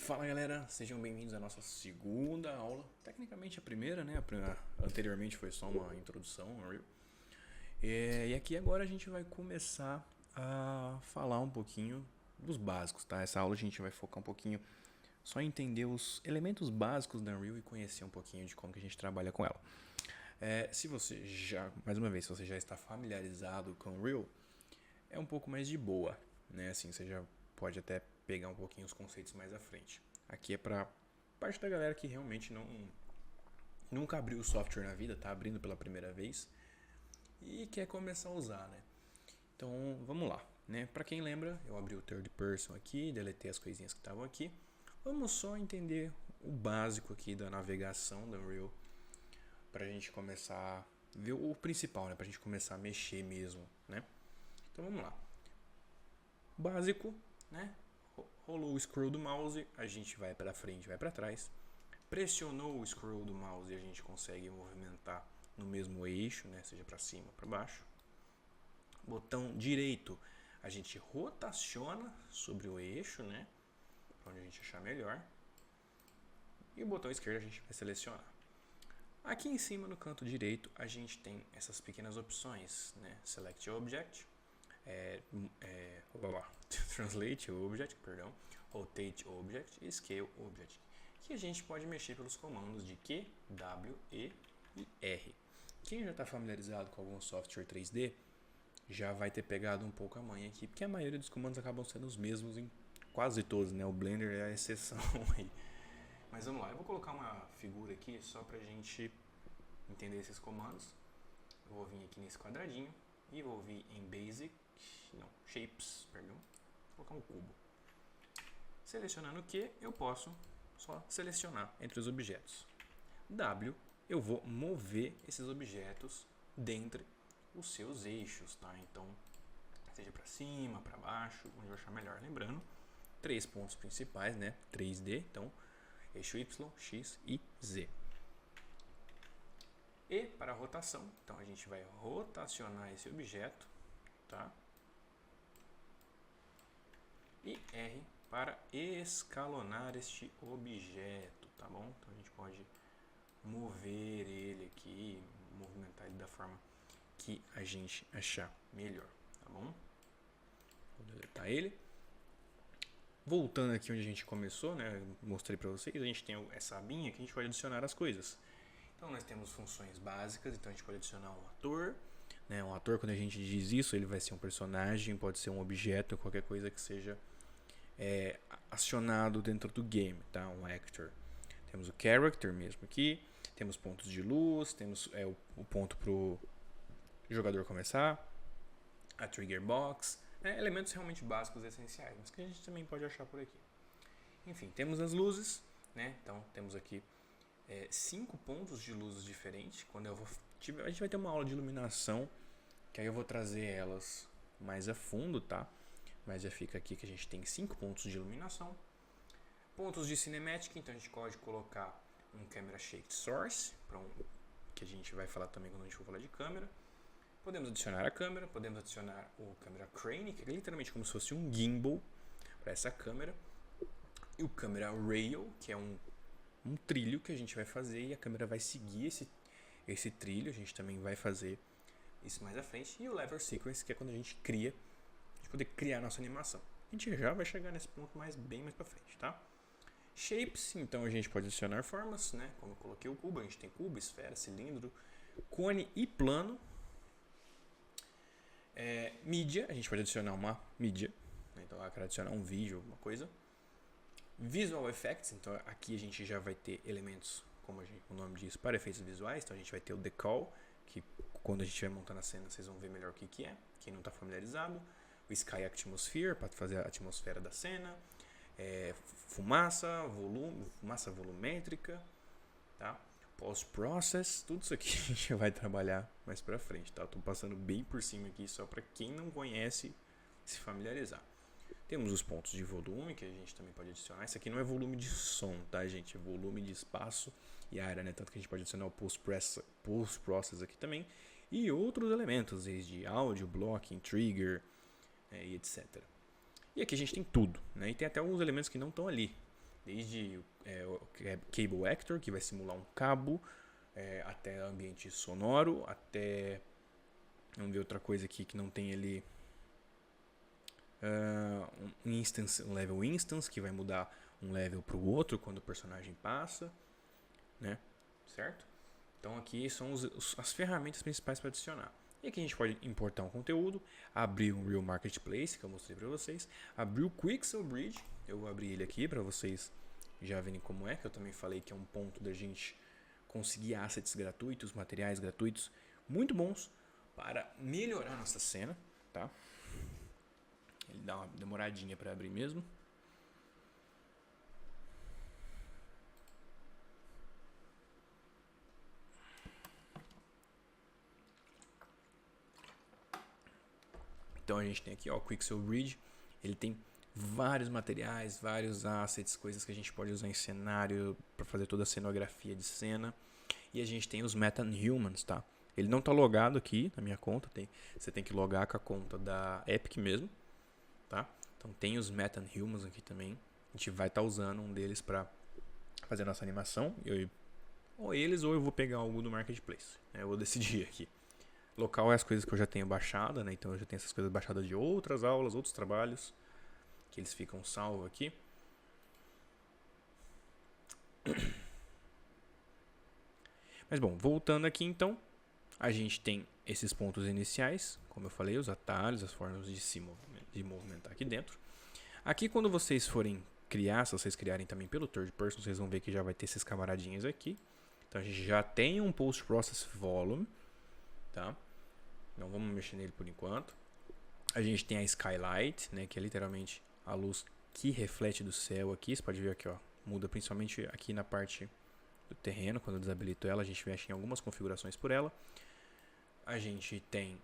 Fala galera, sejam bem-vindos à nossa segunda aula. Tecnicamente a primeira, né? Anteriormente foi só uma introdução, Unreal. E aqui agora a gente vai começar a falar um pouquinho dos básicos, tá? Essa aula a gente vai focar um pouquinho só em entender os elementos básicos da Unreal e conhecer um pouquinho de como que a gente trabalha com ela. Se você já, mais uma vez, se você já está familiarizado com Unreal, é um pouco mais de boa, né? Assim, você já pode até pegar um pouquinho os conceitos mais à frente. Aqui é para parte da galera que realmente nunca abriu o software na vida, tá abrindo pela primeira vez e quer começar a usar, né? Então, vamos lá, né? Para quem lembra, eu abri o third person aqui, deletei as coisinhas que estavam aqui. Vamos só entender o básico aqui da navegação da Unreal para a gente começar a ver o principal, né? Para a gente começar a mexer mesmo, né? Então vamos lá. Básico, né? Rolou o scroll do mouse, a gente vai para frente, vai para trás. Pressionou o scroll do mouse e a gente consegue movimentar no mesmo eixo, né? Seja para cima ou para baixo. Botão direito, a gente rotaciona sobre o eixo, né? Para onde a gente achar melhor. E o botão esquerdo a gente vai selecionar. Aqui em cima no canto direito a gente tem essas pequenas opções, né? Select Object, Translate Object, perdão, Rotate Object e Scale Object, que a gente pode mexer pelos comandos de Q, W, E e R. Quem já está familiarizado com algum software 3D já vai ter pegado um pouco a manha aqui, porque a maioria dos comandos acabam sendo os mesmos em quase todos, né? O Blender é a exceção aí. Mas vamos lá, eu vou colocar uma figura aqui só para a gente entender esses comandos. Eu vou vir aqui nesse quadradinho e vou vir em Basic, Shapes, perdão, vou colocar um cubo. Selecionando o Q, eu posso só selecionar entre os objetos. W, eu vou mover esses objetos dentre os seus eixos, tá? Então, seja para cima, para baixo, onde eu achar melhor. Lembrando, 3 pontos principais, né? 3D, então, eixo Y, X e Z. E para a rotação, então a gente vai rotacionar esse objeto, tá? E R para escalonar este objeto, tá bom? Então a gente pode mover ele aqui, movimentar ele da forma que a gente achar melhor, tá bom? Vou deletar ele. Voltando aqui onde a gente começou, né? Eu mostrei para vocês, a gente tem essa abinha que a gente pode adicionar as coisas. Então nós temos funções básicas, então a gente pode adicionar um ator, né? Um ator, quando a gente diz isso, ele vai ser um personagem, pode ser um objeto, qualquer coisa que seja acionado dentro do game, tá? Um actor. Temos o character mesmo aqui, temos pontos de luz, temos o ponto para o jogador começar, a trigger box, elementos realmente básicos e essenciais, mas que a gente também pode achar por aqui. Enfim, temos as luzes, né? Então temos aqui 5 pontos de luzes diferentes. Quando a gente vai ter uma aula de iluminação, que aí eu vou trazer elas mais a fundo, tá? Mas já fica aqui que a gente tem 5 pontos de iluminação. Pontos de cinematic, então a gente pode colocar um camera shake source, que a gente vai falar também quando a gente for falar de câmera. Podemos adicionar a câmera, podemos adicionar o camera crane, que é literalmente como se fosse um gimbal para essa câmera. E o camera rail, que é um trilho que a gente vai fazer e a câmera vai seguir esse trilho. A gente também vai fazer isso mais à frente. E o lever sequence, que é quando a gente cria, a gente poder criar a nossa animação. A gente já vai chegar nesse ponto bem mais para frente, tá? Shapes, então a gente pode adicionar formas, né? Como eu coloquei o cubo, a gente tem cubo, esfera, cilindro, cone e plano. Mídia, a gente pode adicionar uma mídia, né? Então eu quero adicionar um vídeo, alguma coisa. Visual Effects, então aqui a gente já vai ter elementos, como o nome diz, para efeitos visuais. Então a gente vai ter o decal, que quando a gente estiver montando a cena vocês vão ver melhor o que é, quem não está familiarizado. O Sky Atmosphere, para fazer a atmosfera da cena. Fumaça volumétrica, tá? Post-process, tudo isso aqui a gente vai trabalhar mais pra frente, tá? Estou passando bem por cima aqui só para quem não conhece se familiarizar. Temos os pontos de volume que a gente também pode adicionar. Isso aqui não é volume de som, tá, gente? É volume de espaço e área, né? Tanto que a gente pode adicionar o post-process aqui também. E outros elementos, desde áudio, blocking, trigger, e etc. E aqui a gente tem tudo, né? E tem até alguns elementos que não estão ali. desde o Cable Actor, que vai simular um cabo, até ambiente sonoro, até... Vamos ver outra coisa aqui que não tem ali... um level instance, que vai mudar um level para o outro quando o personagem passa, né? Certo? Então aqui são as ferramentas principais para adicionar. E aqui a gente pode importar um conteúdo, abrir um Real Marketplace, que eu mostrei para vocês, abrir o Quixel Bridge, eu vou abrir ele aqui para vocês já verem como é, que eu também falei que é um ponto da gente conseguir assets gratuitos, materiais gratuitos, muito bons para melhorar a nossa cena, tá? Ele dá uma demoradinha para abrir mesmo. Então a gente tem aqui, ó, o Quixel Bridge. Ele tem vários materiais, vários assets, coisas que a gente pode usar em cenário para fazer toda a cenografia de cena. E a gente tem os MetaHumans, tá? Ele não tá logado aqui na minha conta, você tem que logar com a conta da Epic mesmo, tá? Então tem os MetaHumans aqui também. A gente vai estar usando um deles para fazer a nossa animação. Ou eu vou pegar algo do Marketplace, né? Eu vou decidir aqui. Local é as coisas que eu já tenho baixada, né? Então eu já tenho essas coisas baixadas de outras aulas, outros trabalhos, que eles ficam salvos aqui. Mas bom, voltando aqui então, a gente tem esses pontos iniciais, como eu falei, os atalhos, as formas de movimentar aqui dentro. Aqui quando vocês forem criar, se vocês criarem também pelo third person, vocês vão ver que já vai ter esses camaradinhos aqui. Então a gente já tem um Post Process Volume, tá? Não vamos mexer nele por enquanto. A gente tem a Skylight, né, que é literalmente a luz que reflete do céu aqui. Você pode ver aqui, ó, muda principalmente aqui na parte do terreno. Quando eu desabilito ela, a gente mexe em algumas configurações por ela. A gente tem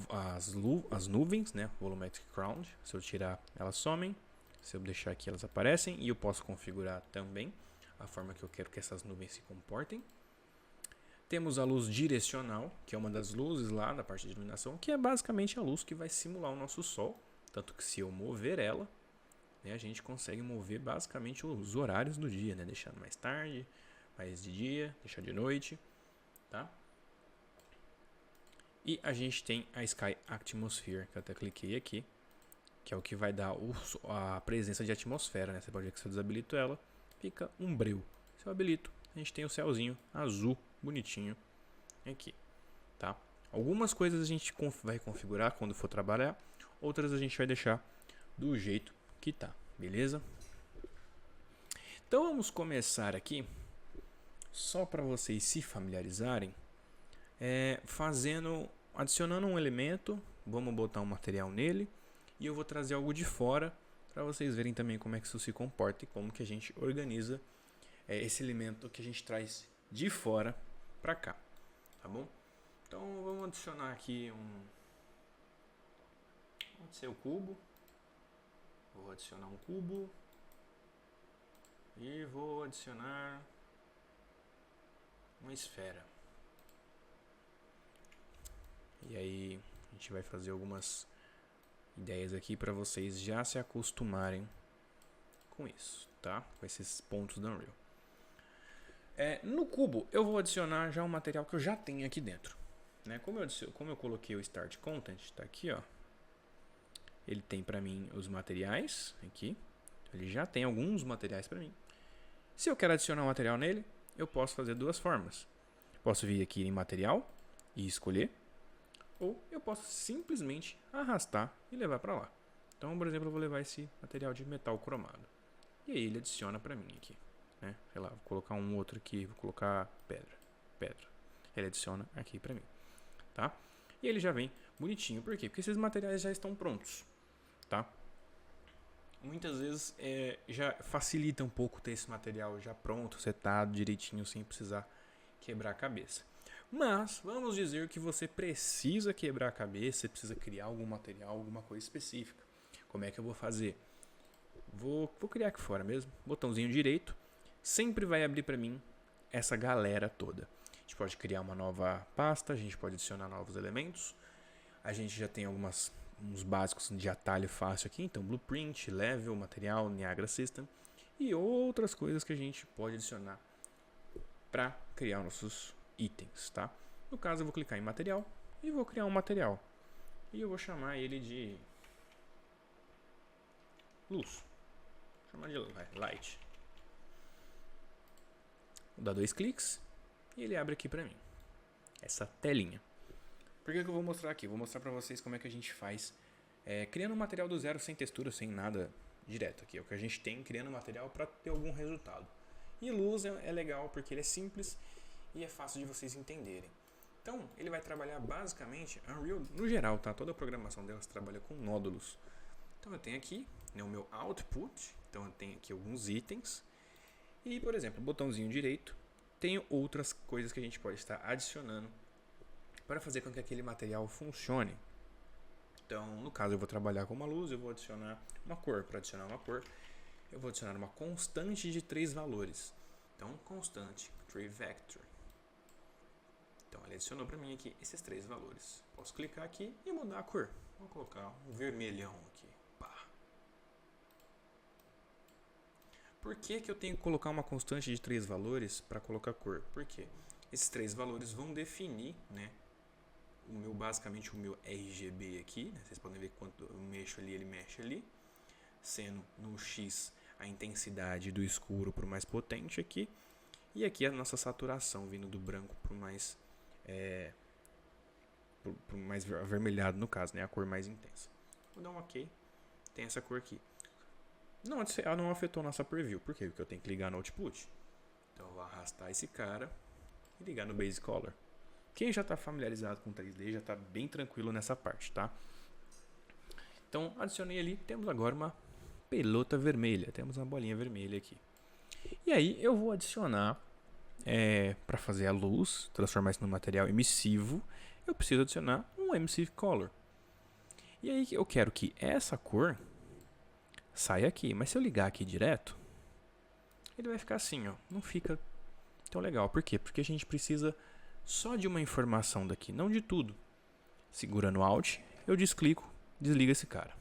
as nuvens, né, Volumetric Ground. Se eu tirar, elas somem. Se eu deixar aqui, elas aparecem. E eu posso configurar também a forma que eu quero que essas nuvens se comportem. Temos a luz direcional, que é uma das luzes lá da parte de iluminação, que é basicamente a luz que vai simular o nosso Sol. Tanto que se eu mover ela, né, a gente consegue mover basicamente os horários do dia, né? Deixando mais tarde, mais de dia, deixar de noite, tá? E a gente tem a Sky Atmosphere, que eu até cliquei aqui, que é o que vai dar a presença de atmosfera, né? Você pode ver que se eu desabilito ela, fica um breu. Se eu habilito, a gente tem o céuzinho azul, bonitinho, aqui, tá? Algumas coisas a gente vai configurar quando for trabalhar, outras a gente vai deixar do jeito que tá, beleza? Então vamos começar aqui, só para vocês se familiarizarem, adicionando um elemento, vamos botar um material nele, e eu vou trazer algo de fora, para vocês verem também como é que isso se comporta e como que a gente organiza esse elemento que a gente traz de fora para cá, tá bom? Então vamos adicionar aqui pode ser o cubo. Vou adicionar um cubo e vou adicionar uma esfera. E aí a gente vai fazer algumas ideias aqui para vocês já se acostumarem com isso, tá? Com esses pontos da Unreal. No cubo eu vou adicionar já um material que eu já tenho aqui dentro, né? Como eu coloquei o Start Content, tá aqui, ó. Ele tem para mim os materiais aqui. Ele já tem alguns materiais para mim. Se eu quero adicionar um material nele, eu posso fazer duas formas. Posso vir aqui em material e escolher, ou eu posso simplesmente arrastar e levar para lá. Então, por exemplo, eu vou levar esse material de metal cromado. E aí ele adiciona para mim aqui. Né? Sei lá, vou colocar um outro aqui, vou colocar pedra. Ele adiciona aqui pra mim, tá? E ele já vem bonitinho, por quê? Porque esses materiais já estão prontos, tá? Muitas vezes já facilita um pouco ter esse material já pronto, setado direitinho, sem precisar quebrar a cabeça. Mas vamos dizer que você precisa quebrar a cabeça, você precisa criar algum material, alguma coisa específica. Como é que eu vou fazer? Vou criar aqui fora mesmo, botãozinho direito. Sempre vai abrir para mim essa galera toda. A gente pode criar uma nova pasta, a gente pode adicionar novos elementos. A gente já tem uns básicos de atalho fácil aqui, então blueprint, level, material, Niagara System. e outras coisas que a gente pode adicionar para criar nossos itens, tá? No caso, eu vou clicar em material e vou criar um material. E eu vou chamar ele de luz. Vou chamar de light. Vou dar 2 cliques e ele abre aqui para mim essa telinha. Por que eu vou mostrar aqui? Vou mostrar para vocês como é que a gente faz criando um material do zero, sem textura, sem nada direto aqui. É o que a gente tem criando material para ter algum resultado. E luz é legal porque ele é simples e é fácil de vocês entenderem. Então, ele vai trabalhar basicamente Unreal no geral, tá? Toda a programação delas trabalha com nódulos. Então, eu tenho aqui, né, o meu output. Então, eu tenho aqui alguns itens. E, por exemplo, o botãozinho direito, tenho outras coisas que a gente pode estar adicionando para fazer com que aquele material funcione. Então, no caso, eu vou trabalhar com uma luz, eu vou adicionar uma cor. Para adicionar uma cor, eu vou adicionar uma constante de 3 valores. Então, constante, 3 vector. Então, ele adicionou para mim aqui esses 3 valores. Posso clicar aqui e mudar a cor. Vou colocar um vermelhão aqui. Pá. Por que eu tenho que colocar uma constante de 3 valores para colocar cor? Por quê? Esses 3 valores vão definir, né, basicamente o meu RGB aqui. Né? Vocês podem ver que quando eu mexo ali, ele mexe ali. Sendo no X a intensidade do escuro para o mais potente aqui. E aqui a nossa saturação vindo do branco para o mais avermelhado, no caso, né? A cor mais intensa. Vou dar um OK. Tem essa cor aqui. Não afetou nossa preview. Por quê? Porque eu tenho que ligar no output. Então eu vou arrastar esse cara e ligar no Base Color. Quem já está familiarizado com 3D já está bem tranquilo nessa parte, tá? Então adicionei ali. Temos agora uma pelota vermelha. Temos uma bolinha vermelha aqui. E aí eu vou adicionar, para fazer a luz, transformar isso num material emissivo, eu preciso adicionar um Emissive Color. E aí eu quero que essa cor saia aqui. Mas se eu ligar aqui direto, ele vai ficar assim, ó. Não fica tão legal. Por quê? Porque a gente precisa só de uma informação daqui, não de tudo. Segurando Alt, eu desclico, desliga esse cara.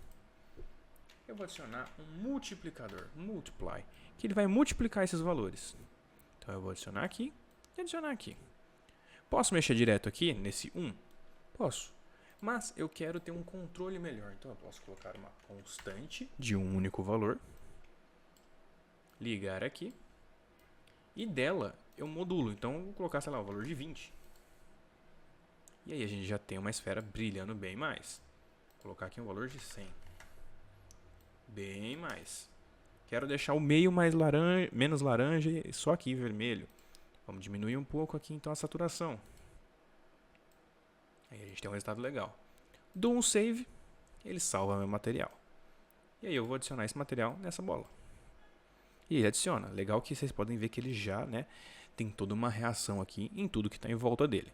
Eu vou adicionar um multiplicador, multiply, que ele vai multiplicar esses valores. Então eu vou adicionar aqui e adicionar aqui. Posso mexer direto aqui nesse 1? Posso. Mas eu quero ter um controle melhor. Então eu posso colocar uma constante de um único valor. Ligar aqui. E dela eu modulo. Então eu vou colocar, sei lá, o valor de 20. E aí a gente já tem uma esfera brilhando bem mais. Vou colocar aqui um valor de 100. Bem mais. Quero deixar o meio menos laranja e só aqui vermelho. Vamos diminuir um pouco aqui então a saturação. Aí a gente tem um resultado legal. Dou um save, ele salva meu material. E aí eu vou adicionar esse material nessa bola. E ele adiciona. Legal que vocês podem ver que ele já, né, tem toda uma reação aqui em tudo que está em volta dele.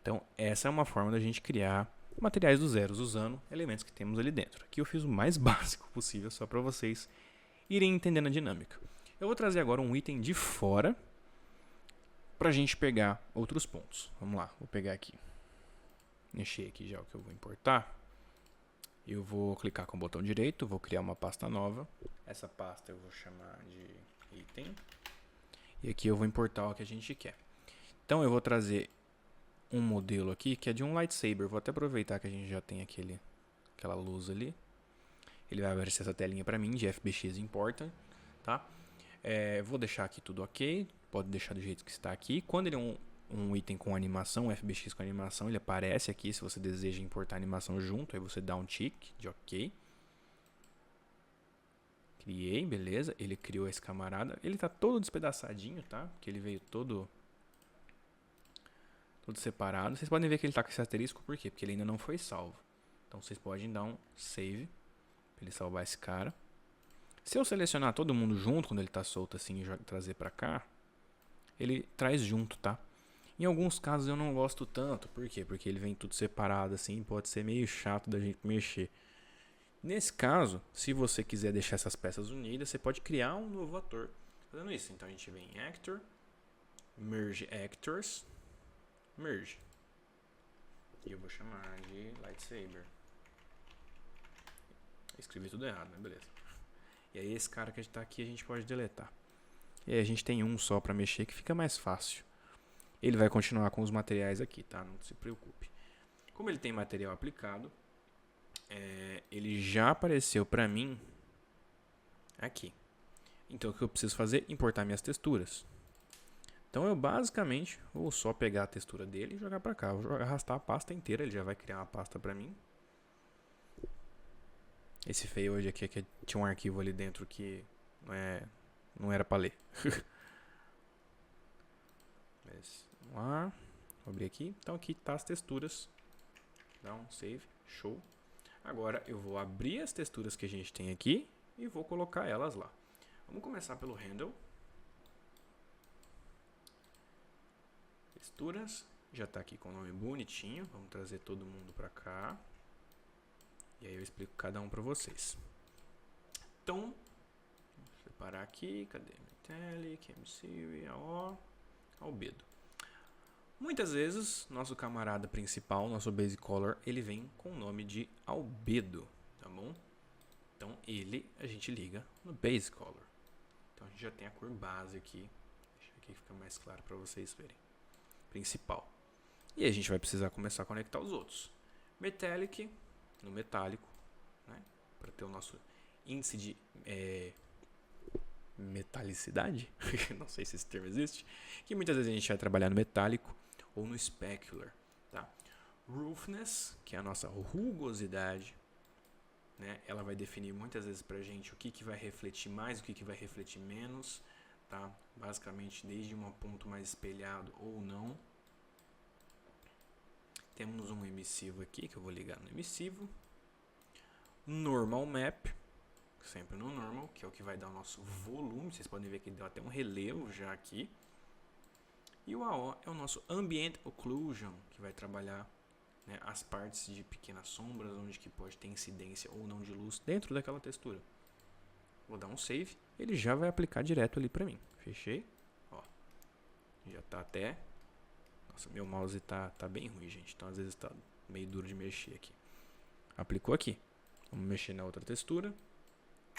Então essa é uma forma da gente criar materiais do zero usando elementos que temos ali dentro. Aqui eu fiz o mais básico possível só para vocês irem entendendo a dinâmica. Eu vou trazer agora um item de fora para a gente pegar outros pontos. Vamos lá, vou pegar aqui. Mexer aqui já o que eu vou importar. Eu vou clicar com o botão direito, vou criar uma pasta nova. Essa pasta eu vou chamar de item. E aqui eu vou importar o que a gente quer. Então eu vou trazer um modelo aqui que é de um lightsaber. Vou até aproveitar que a gente já tem aquela luz ali. Ele vai aparecer essa telinha para mim de FBX Important, tá? Vou deixar aqui tudo ok. Pode deixar do jeito que está aqui. Quando ele é um item com animação, FBX com animação, ele aparece aqui se você deseja importar a animação junto. Aí você dá um tick de ok. Criei, beleza. Ele criou esse camarada. Ele tá todo despedaçadinho, tá? Porque ele veio todo separado. Vocês podem ver que ele tá com esse asterisco, por quê? Porque ele ainda não foi salvo. Então vocês podem dar um save para ele salvar esse cara. Se eu selecionar todo mundo junto, quando ele tá solto assim e trazer para cá, ele traz junto, tá? Em alguns casos eu não gosto tanto, por quê? Porque ele vem tudo separado assim, pode ser meio chato da gente mexer. Nesse caso, se você quiser deixar essas peças unidas, você pode criar um novo ator fazendo isso. Então a gente vem em Actor, Merge Actors, Merge. E eu vou chamar de Lightsaber. Escrevi tudo errado, né? Beleza. E aí esse cara que está aqui a gente pode deletar. E aí a gente tem um só para mexer que fica mais fácil. Ele vai continuar com os materiais aqui, tá? Não se preocupe. Como ele tem material aplicado, ele já apareceu para mim aqui. Então o que eu preciso fazer? Importar minhas texturas. Então eu basicamente vou só pegar a textura dele e jogar para cá. Vou arrastar a pasta inteira, ele já vai criar uma pasta para mim. Esse feio hoje aqui é que tinha um arquivo ali dentro que não era para ler. Mas, vamos lá, vou abrir aqui. Então aqui tá as texturas. Dá um save, show. Agora eu vou abrir as texturas que a gente tem aqui e vou colocar elas lá. Vamos começar pelo handle. Texturas, já está aqui com o nome bonitinho. Vamos trazer todo mundo para cá. E aí eu explico cada um para vocês. Então, vou separar aqui. Cadê? Metallic, MSeries, Albedo. Muitas vezes, nosso camarada principal, nosso base color, ele vem com o nome de Albedo, tá bom? Então, a gente liga no base color. Então, a gente já tem a cor base aqui. Deixa aqui que fica mais claro para vocês verem. Principal. E a gente vai precisar começar a conectar os outros. Metallic no metálico, né? Para ter o nosso índice de metalicidade. Não sei se esse termo existe. Que muitas vezes a gente vai trabalhar no metálico ou no specular, tá? Roughness, que é a nossa rugosidade, né? Ela vai definir muitas vezes pra gente o que vai refletir mais, o que vai refletir menos, tá? Basicamente desde um ponto mais espelhado ou não. Temos um emissivo aqui que eu vou ligar no emissivo. Normal map, sempre no normal, que é o que vai dar o nosso volume. Vocês podem ver que deu até um relevo já aqui. E o AO é o nosso Ambient Occlusion, que vai trabalhar, né, as partes de pequenas sombras, onde que pode ter incidência ou não de luz dentro daquela textura. Vou dar um save, ele já vai aplicar direto ali para mim. Fechei. Ó, já tá até... Nossa, meu mouse tá bem ruim, gente. Então às vezes tá meio duro de mexer aqui. Aplicou aqui. Vamos mexer na outra textura.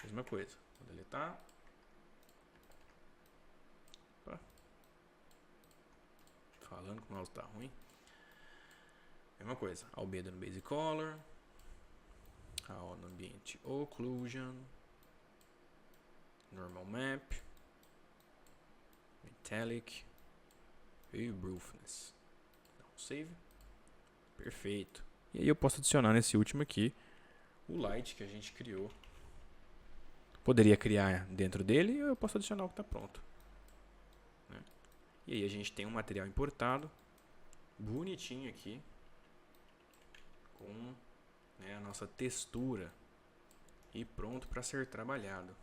Mesma coisa. Vou deletar. Opa. Falando que o mouse tá ruim. Mesma coisa. Albedo no Base Color. AO no Ambient Occlusion. Normal Map. Metallic. E Roughness. Dá um save. Perfeito. E aí eu posso adicionar nesse último aqui o light que a gente criou. Poderia criar dentro dele ou eu posso adicionar o que está pronto, né? E aí a gente tem um material importado, bonitinho aqui, com, né, a nossa textura e pronto para ser trabalhado.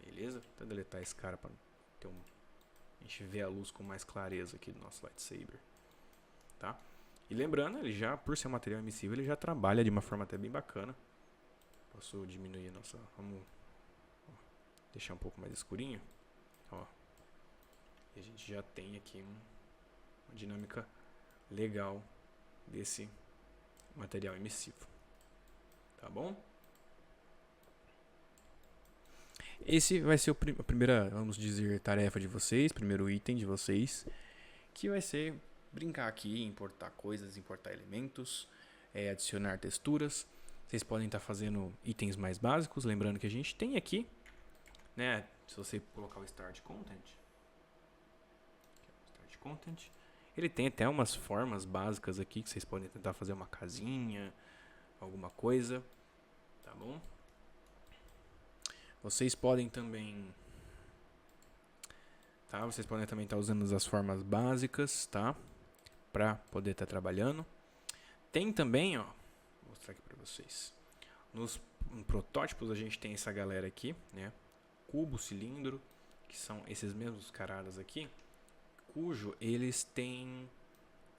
Beleza? Vou deletar esse cara para ter a gente ver a luz com mais clareza aqui do nosso lightsaber, tá? E lembrando, ele já, por ser um material emissível, ele já trabalha de uma forma até bem bacana. Posso diminuir a nossa... Vamos deixar um pouco mais escurinho. Ó. E a gente já tem aqui uma dinâmica legal desse material emissivo. Tá bom? Esse vai ser a primeira, vamos dizer, tarefa de vocês, primeiro item de vocês, que vai ser brincar aqui, importar coisas, importar elementos, adicionar texturas. Vocês podem estar fazendo itens mais básicos, lembrando que a gente tem aqui, né, se você colocar o Start Content, ele tem até umas formas básicas aqui que vocês podem tentar fazer uma casinha, alguma coisa, tá bom? Vocês podem também, tá? Vocês podem também estar usando as formas básicas, tá? Para poder estar trabalhando. Tem também, ó, vou mostrar aqui para vocês. Nos protótipos a gente tem essa galera aqui, né? Cubo, cilindro, que são esses mesmos caradas aqui, cujo eles têm,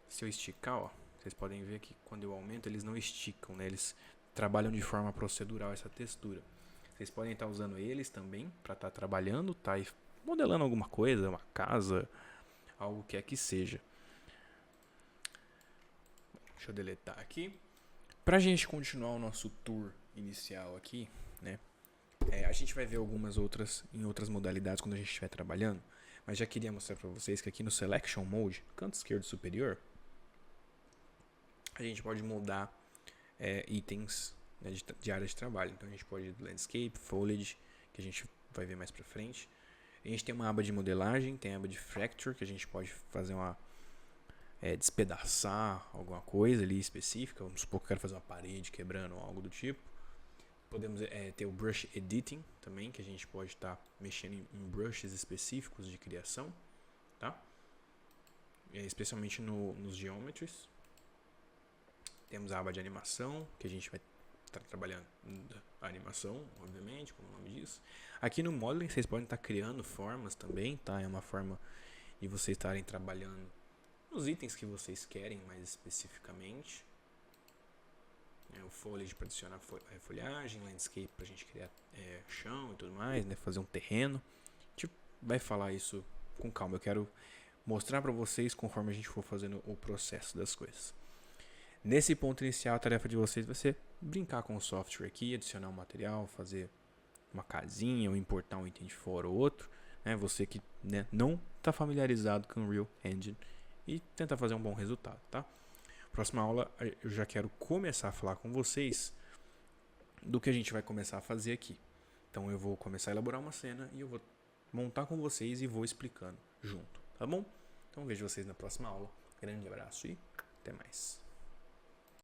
se eu esticar, ó, vocês podem ver que quando eu aumento eles não esticam, né? Eles trabalham de forma procedural essa textura. Vocês podem estar usando eles também para estar trabalhando, tá? E modelando alguma coisa, uma casa, algo que é que seja. Deixa eu deletar aqui. Pra gente continuar o nosso tour inicial aqui, né? A gente vai ver algumas outras em outras modalidades quando a gente estiver trabalhando, mas já queria mostrar para vocês que aqui no Selection Mode, canto esquerdo superior, a gente pode mudar itens, né, de área de trabalho. Então a gente pode ir do Landscape, Foliage, que a gente vai ver mais para frente. A gente tem uma aba de modelagem, tem a aba de Fracture, que a gente pode fazer despedaçar alguma coisa ali específica. Vamos supor que eu quero fazer uma parede quebrando ou algo do tipo. Podemos ter o Brush Editing também, que a gente pode estar mexendo em brushes específicos de criação, tá? Especialmente nos Geometries. Temos a aba de animação, que a gente vai estar trabalhando a animação, obviamente, como o nome diz. Aqui no Modeling vocês podem estar criando formas também, tá? É uma forma de vocês estarem trabalhando nos itens que vocês querem mais especificamente. O Foliage para adicionar folhagem, Landscape para a gente criar chão e tudo mais, né? Fazer um terreno. A gente vai falar isso com calma. Eu quero mostrar para vocês conforme a gente for fazendo o processo das coisas. Nesse ponto inicial, a tarefa de vocês vai ser brincar com o software aqui, adicionar um material, fazer uma casinha ou importar um item de fora ou outro. Né? Você que, né, não está familiarizado com o Unreal Engine e tentar fazer um bom resultado, tá? Próxima aula eu já quero começar a falar com vocês do que a gente vai começar a fazer aqui. Então eu vou começar a elaborar uma cena e eu vou montar com vocês e vou explicando junto, tá bom? Então vejo vocês na próxima aula. Grande abraço e até mais.